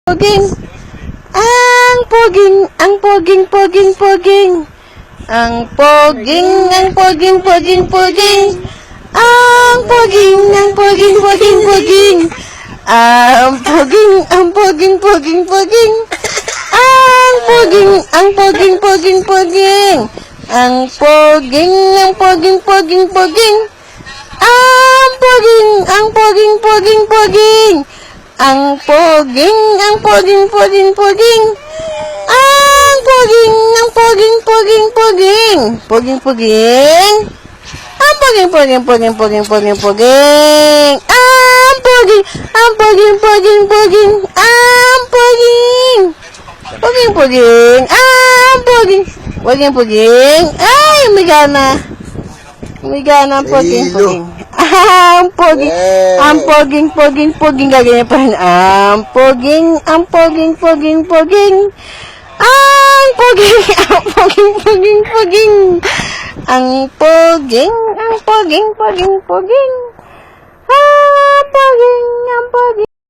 Poging. Ang poging, ang poging, poging, poging. Ang poging, ang poging, poging, poging. Ang poging, ang poging, poging, poging. Ang poging, ang poging, poging, poging. Ang poging, ang poging, poging, poging. Ang poging, ang poging, poging, poging. Ang poging, ang poging, poging, poging. Ang poging, ang poging, poging, poging. Ang poging, ang poging, poging, poging. Poging, poging. Ang poging, poging, poging, poging, poging, poging. Ang poging, ang poging, poging, poging. Ang poging. Poging, poging. Ang poging. Poging, poging. Ay, umigana. Umigana ang poging, poging. Ang poging, ang poging, poging, poging, gaganyan pa rin. Ang poging, ang poging, poging, poging. Ang poging, ang poging, poging, poging. Ang poging, ang poging, poging, poging. Ang poging, ang poging.